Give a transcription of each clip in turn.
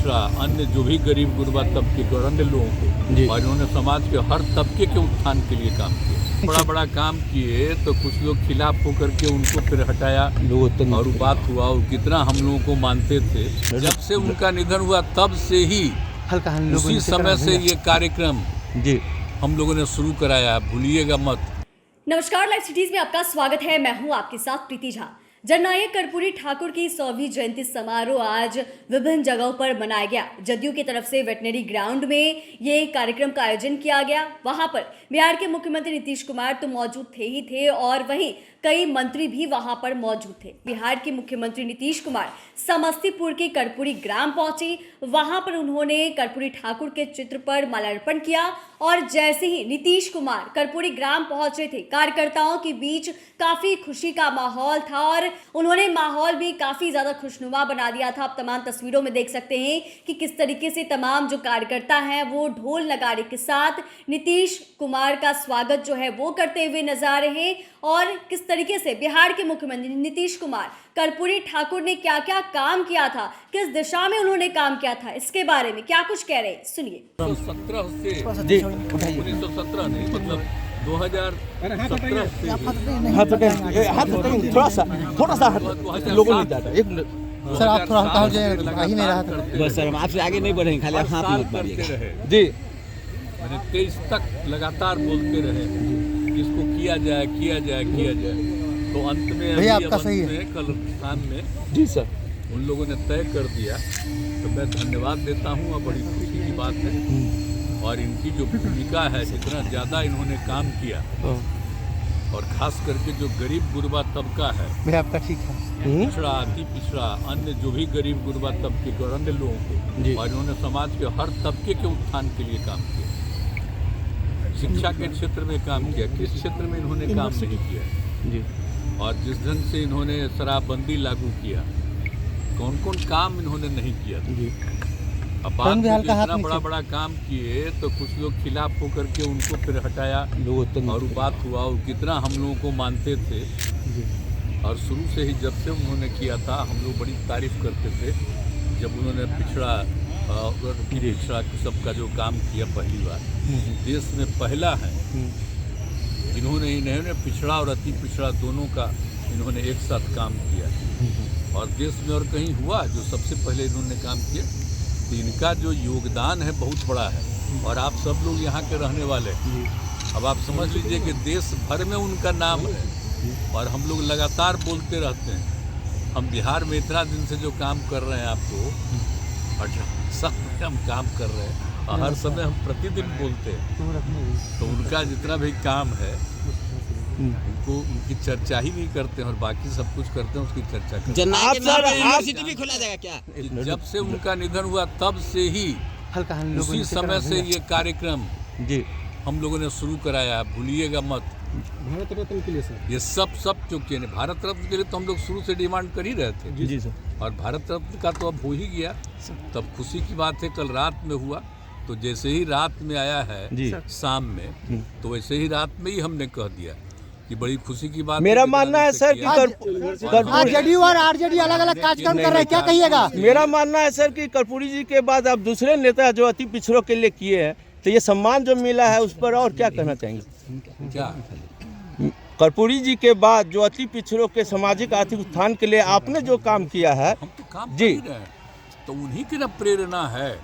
पिछड़ा, अन्य जो भी गरीब गुरबा तबके के और अन्य लोगों को, और इन्होंने समाज के हर तबके के उत्थान के लिए काम किया। बड़ा बड़ा काम किए तो कुछ लोग खिलाफ होकर के उनको फिर हटाया और बात हुआ, और कितना हम लोगों को मानते थे। जब से उनका निधन हुआ तब से ही उसी समय से ये कार्यक्रम हम लोगों ने शुरू कराया, भूलिएगा मत। नमस्कार, लाइव सिटीज में आपका स्वागत है। मैं हूं आपके साथ प्रीति झा। जननायक कर्पूरी ठाकुर की 100वीं जयंती समारोह आज विभिन्न जगहों पर मनाया गया। जदयू की तरफ से वेटनरी ग्राउंड में ये कार्यक्रम का आयोजन किया गया। वहां पर बिहार के मुख्यमंत्री नीतीश कुमार तो मौजूद थे और वहीं कई मंत्री भी वहां पर मौजूद थे। बिहार के मुख्यमंत्री नीतीश कुमार समस्तीपुर के कर्पूरी ग्राम पहुंचे। वहां पर उन्होंने कर्पूरी ठाकुर के चित्र पर माल्यार्पण किया और जैसे ही नीतीश कुमार कर्पूरी ग्राम पहुंचे थे, कार्यकर्ताओं के बीच काफी खुशी का माहौल था और उन्होंने माहौल भी काफी ज्यादा खुशनुमा बना दिया था। आप तमाम तस्वीरों में देख सकते हैं कि किस तरीके से तमाम जो कार्यकर्ता हैं वो ढोल नगाड़े के साथ नीतीश कुमार का स्वागत जो है वो करते हुए नजर आ रहे हैं। और किस तरीके से बिहार के मुख्यमंत्री नीतीश कुमार कर्पूरी ठाकुर ने क्या क्या काम किया था, किस दिशा में उन्होंने काम किया था, इसके बारे में क्या कुछ कह रहे हैं, सुनिए। 17 से 1917 नहीं, मतलब 2017 से थोड़ा सा लोगों ने ज्यादा एक सर आप थोड़ा हल्का हो जाए, आ ही नहीं रहा था। बस सर हम आपसे आगे नहीं बढ़ेंगे, खाली आप हाथ मत मारिएगा जी। मैंने 23 तक लगातार बोलते रहे इसको किया जाए किया जाए किया जाए, तो अंत में भैया आपका सही है कल शाम में जी सर उन लोगों ने तय कर दिया, तो मैं धन्यवाद देता हूँ और बड़ी खुशी की बात है। और इनकी जो भूमिका है, जितना ज़्यादा इन्होंने काम किया और खास करके जो गरीब गुरबा तबका है, भैया आपका ठीक है, पिछड़ा, अति पिछड़ा, अन्य जो भी गरीब गुरबा तबके के और अन्य लोगों को, और इन्होंने समाज के हर तबके के उत्थान के लिए काम किया। शिक्षा के क्षेत्र में काम किया, किस क्षेत्र में इन्होंने काम नहीं किया जी। और जिस ढंग से इन्होंने शराबबंदी लागू किया, कौन कौन काम इन्होंने नहीं किया जी। अब बात में इतना बड़ा बड़ा काम किए तो कुछ लोग खिलाफ होकर के उनको फिर हटाया और बात हुआ, और कितना हम लोगों को मानते थे। और शुरू से ही जब से उन्होंने किया था, हम लोग बड़ी तारीफ करते थे। जब उन्होंने पिछड़ा सबका जो काम किया, पहली बार देश में पहला है इन्होंने पिछड़ा और अति पिछड़ा दोनों का इन्होंने एक साथ काम किया। और देश में और कहीं हुआ जो सबसे पहले इन्होंने काम किया, तो इनका जो योगदान है बहुत बड़ा है। और आप सब लोग यहाँ के रहने वाले हैं, अब आप समझ लीजिए कि देश भर में उनका नाम है और हम लोग लगातार बोलते रहते हैं। हम बिहार में इतना दिन से जो काम कर रहे हैं, आपको 18 साल में हम काम कर रहे हैं और हर समय हम प्रतिदिन बोलते हैं। तो उनका जितना भी काम है उनको उनकी चर्चा ही नहीं करते हैं और बाकी सब कुछ करते हैं, उसकी चर्चा करते हैं। यूनिवर्सिटी भी खोला जाएगा क्या? जब से उनका निधन हुआ तब से ही उसी समय से ये कार्यक्रम हम लोगों ने शुरू कराया, भूलिएगा मत। भारत रत्न के लिए सर, ये सब चुके हैं। भारत रत्न के लिए तो हम लोग शुरू से डिमांड कर ही रहे थे जी सर। और भारत रत्न का तो अब हो ही गया, तब खुशी की बात है। कल रात में हुआ, तो जैसे ही रात में आया है शाम में, तो वैसे ही रात में ही हमने कह दिया कि बड़ी खुशी की बात। मेरा मानना है सर कि जदयू और आरजेडी अलग अलग कार्यक्रम कर रहे हैं, क्या कहिएगा? मेरा मानना है सर कि कर्पूरी जी के बाद अब दूसरे नेता जो अति पिछड़ों के लिए किए हैं, तो ये सम्मान जो मिला है उस पर और क्या कहना चाहेंगे? क्या कर्पूरी जी के बाद जो अति पिछड़ों के सामाजिक आर्थिक उत्थान के लिए आपने जो काम किया है, हम तो काम जी कर रहे हैं, तो उन्हीं की ना प्रेरणा है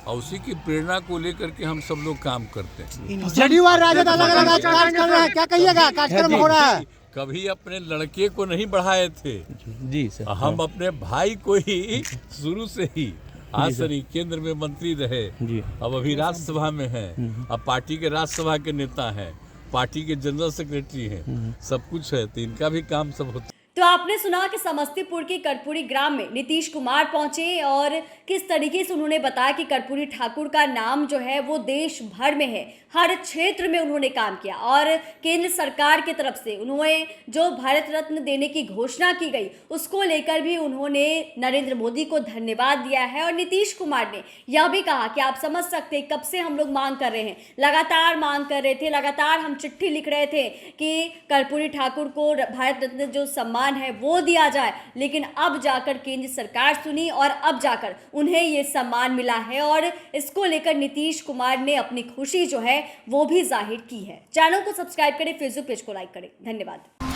और उसी की प्रेरणा को लेकर के हम सब लोग काम करते हैं। जदयू और राजद अलग अलग कार्यक्रम कर रहे हैं, क्या कहिएगा? कार्यक्रम हो रहा है। कभी अपने लड़के को नहीं बढ़ाए थे जी सर, हम अपने भाई को ही शुरू से ही, आज से केंद्र में मंत्री रहे जी, अब अभी राज्यसभा में है, अब पार्टी के राज्यसभा के नेता हैं, पार्टी के जनरल सेक्रेटरी हैं, सब कुछ है, तो इनका भी काम सब होता है। तो आपने सुना कि समस्तीपुर के कर्पूरी ग्राम में नीतीश कुमार पहुंचे और किस तरीके से उन्होंने बताया कि कर्पूरी ठाकुर का नाम जो है वो देश भर में है, हर क्षेत्र में उन्होंने काम किया। और केंद्र सरकार की तरफ से उन्होंने जो भारत रत्न देने की घोषणा की गई, उसको लेकर भी उन्होंने नरेंद्र मोदी को धन्यवाद दिया है। और नीतीश कुमार ने यह भी कहा कि आप समझ सकते हैं कब से हम लोग मांग कर रहे हैं, लगातार मांग कर रहे थे, लगातार हम चिट्ठी लिख रहे थे कि कर्पूरी ठाकुर को भारत रत्न जो सम्मान सम्मान है वो दिया जाए, लेकिन अब जाकर केंद्र सरकार सुनी और अब जाकर उन्हें ये सम्मान मिला है और इसको लेकर नीतीश कुमार ने अपनी खुशी जो है वो भी जाहिर की है। चैनल को सब्सक्राइब करें, फेसबुक पेज को लाइक करें। धन्यवाद।